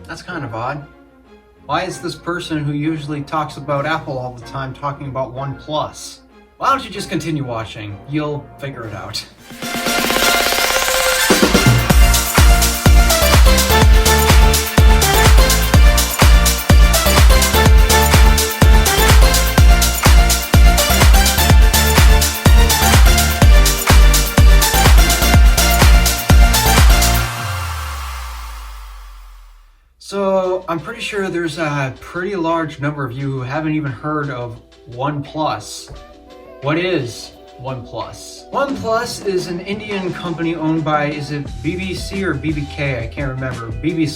That's kind of odd. Why is this person who usually talks about Apple all the time talking about OnePlus? Why don't you just continue watching? You'll figure it out. So, I'm pretty sure there's a pretty large number of you who haven't even heard of OnePlus. What is OnePlus? OnePlus is an Indian company owned by, is it BBC or BBK? I can't remember. BB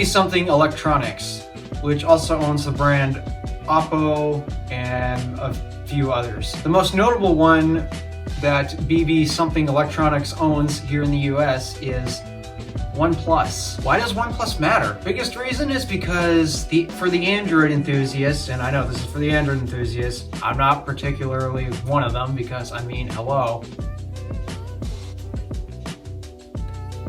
something Electronics, which also owns the brand Oppo and a few others. The most notable one that BB something Electronics owns here in the US is OnePlus. Why does OnePlus matter? Biggest reason is because for the Android enthusiasts, and I know this is for the Android enthusiasts, I'm not particularly one of them because, I mean, hello.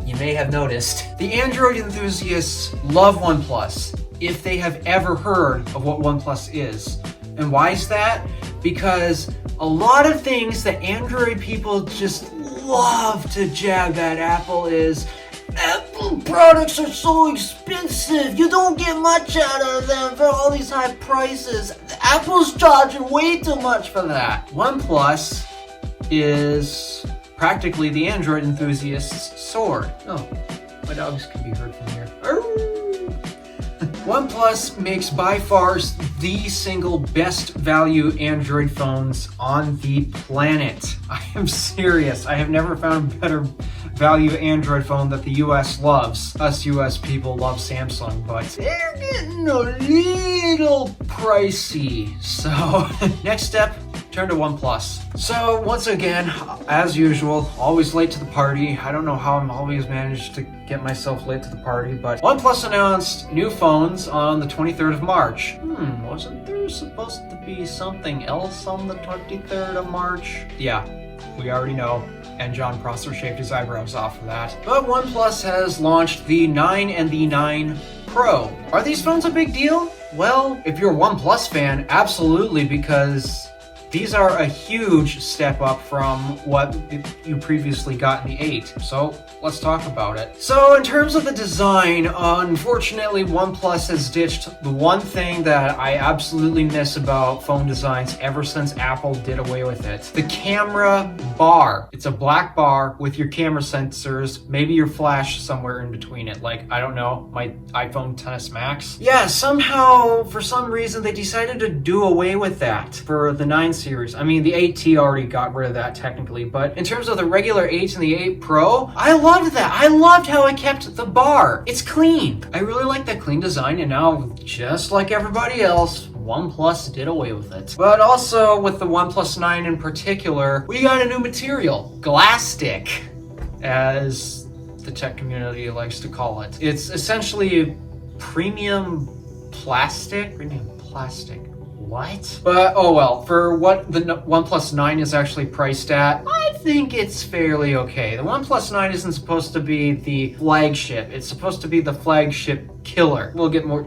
You may have noticed. The Android enthusiasts love OnePlus if they have ever heard of what OnePlus is. And why is that? Because a lot of things that Android people just love to jab at Apple is, Apple products are so expensive. You don't get much out of them for all these high prices. Apple's charging way too much for that. OnePlus is practically the Android enthusiast's sword. Oh, my dogs can be heard from here. OnePlus makes by far the single best value Android phones on the planet. I am serious. I have never found a better value Android phone that the US loves. Us US people love Samsung, but they're getting a little pricey. So, next step, turn to OnePlus. So, once again, as usual, always late to the party. I don't know how I'm always managed to get myself late to the party, but OnePlus announced new phones on the 23rd of March. Wasn't there supposed to be something else on the 23rd of March? Yeah, we already know. And John Prosser shaved his eyebrows off for that. But OnePlus has launched the 9 and the 9 Pro. Are these phones a big deal? Well, if you're a OnePlus fan, absolutely, because these are a huge step up from what you previously got in the 8. So let's talk about it. So in terms of the design, unfortunately OnePlus has ditched the one thing that I absolutely miss about phone designs ever since Apple did away with it. The camera bar. It's a black bar with your camera sensors, maybe your flash somewhere in between it. Like, I don't know, my iPhone XS Max. Yeah, somehow, for some reason, they decided to do away with that for the 9 series. I mean, the 8T already got rid of that technically, but in terms of the regular 8 and the 8 Pro, I loved that. I loved how it kept the bar. It's clean. I really like that clean design, and now, just like everybody else, OnePlus did away with it. But also, with the OnePlus 9 in particular, we got a new material, Glasstick, as the tech community likes to call it. It's essentially premium plastic. What? But, oh well, for what the OnePlus 9 is actually priced at, I think it's fairly okay. The OnePlus 9 isn't supposed to be the flagship. It's supposed to be the flagship killer. We'll get more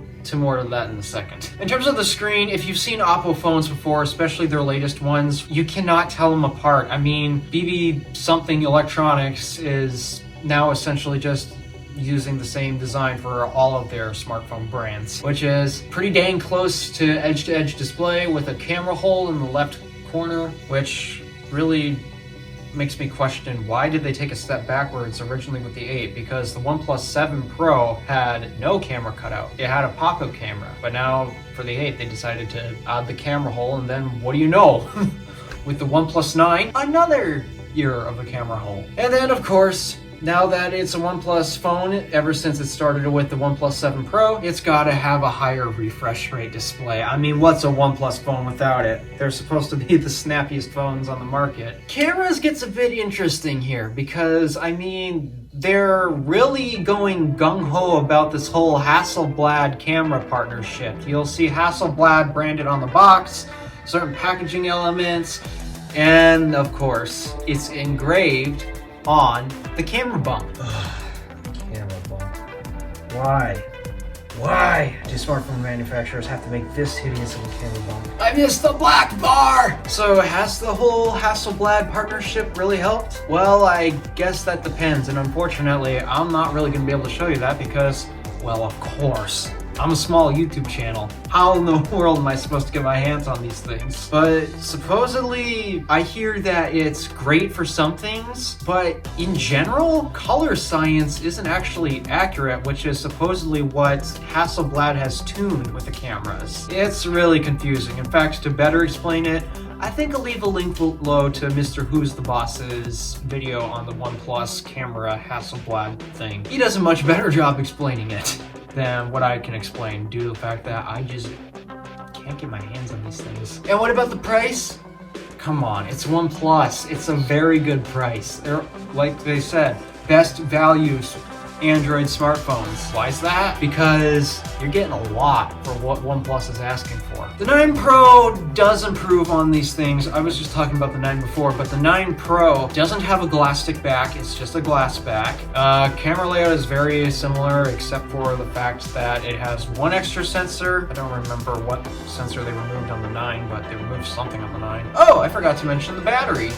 of that in a second. In terms of the screen, if you've seen Oppo phones before, especially their latest ones, you cannot tell them apart. I mean, BB something Electronics is now essentially just using the same design for all of their smartphone brands, which is pretty dang close to edge-to-edge display with a camera hole in the left corner, which really makes me question, why did they take a step backwards originally with the 8? Because the OnePlus 7 Pro had no camera cutout. It had a pop-up camera, but now for the 8 they decided to add the camera hole, and then what do you know? With the OnePlus 9, another year of a camera hole. And then of course, now that it's a OnePlus phone, ever since it started with the OnePlus 7 Pro, it's gotta have a higher refresh rate display. I mean, what's a OnePlus phone without it? They're supposed to be the snappiest phones on the market. Cameras gets a bit interesting here because, I mean, they're really going gung-ho about this whole Hasselblad camera partnership. You'll see Hasselblad branded on the box, certain packaging elements, and of course, it's engraved on the camera bump. Camera bump. Why? Why do smartphone manufacturers have to make this hideous of a camera bump? I missed the black bar! So has the whole Hasselblad partnership really helped? Well, I guess that depends, and unfortunately, I'm not really going to be able to show you that because, well, of course, I'm a small YouTube channel. How in the world am I supposed to get my hands on these things? But supposedly, I hear that it's great for some things, but in general, color science isn't actually accurate, which is supposedly what Hasselblad has tuned with the cameras. It's really confusing. In fact, to better explain it, I think I'll leave a link below to Mr. Who's the Boss's video on the OnePlus camera Hasselblad thing. He does a much better job explaining it than what I can explain due to the fact that I just can't get my hands on these things. And what about the price? Come on, it's OnePlus. It's a very good price. They're, like they said, best values Android smartphones. Why is that? Because you're getting a lot for what OnePlus is asking for. The 9 Pro does improve on these things. I was just talking about the 9 before, but the 9 Pro doesn't have a glass stick back, it's just a glass back. Camera layout is very similar except for the fact that it has one extra sensor. I don't remember what sensor they removed on the 9, but they removed something on the 9. Oh, I forgot to mention the battery.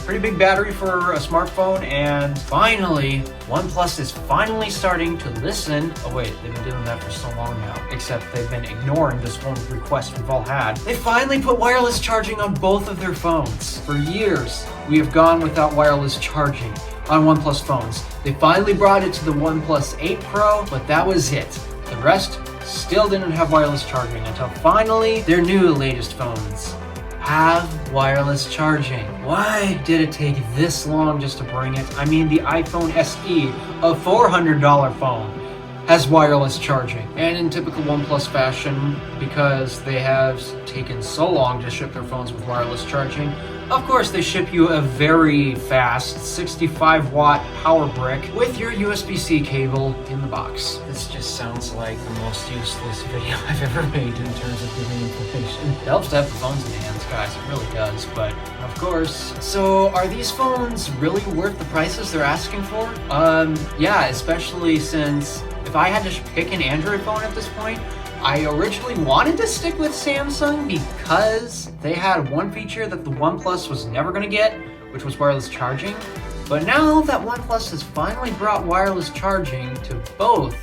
Pretty big battery for a smartphone, and finally, OnePlus is finally starting to listen. Oh wait, they've been doing that for so long now, except they've been ignoring this one request we've all had. They finally put wireless charging on both of their phones. For years, we have gone without wireless charging on OnePlus phones. They finally brought it to the OnePlus 8 Pro, but that was it. The rest still didn't have wireless charging until finally their new latest phones have wireless charging. Why did it take this long just to bring it? I mean, the iPhone SE, a $400 phone, has wireless charging. And in typical OnePlus fashion, because they have taken so long to ship their phones with wireless charging, of course they ship you a very fast 65-watt power brick with your USB-C cable in the box. This just sounds like the most useless video I've ever made in terms of giving information. It helps to have the phones in the hands, guys, it really does, but of course. So are these phones really worth the prices they're asking for? Yeah, especially since if I had to pick an Android phone at this point, I originally wanted to stick with Samsung because they had one feature that the OnePlus was never going to get, which was wireless charging. But now that OnePlus has finally brought wireless charging to both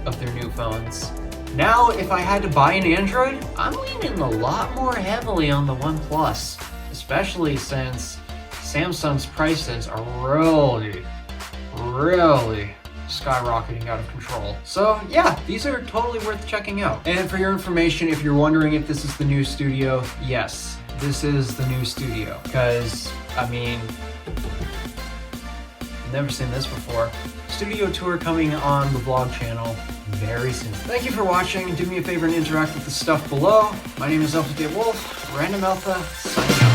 of their new phones, now if I had to buy an Android, I'm leaning a lot more heavily on the OnePlus, especially since Samsung's prices are really skyrocketing out of control. So yeah, these are totally worth checking out. And for your information, if you're wondering if this is the new studio, yes, this is the new studio. Because, I mean, I've never seen this before. Studio tour coming on the vlog channel very soon. Thank you for watching. Do me a favor and interact with the stuff below. My name is DeWolf, Random Alpha, signing out.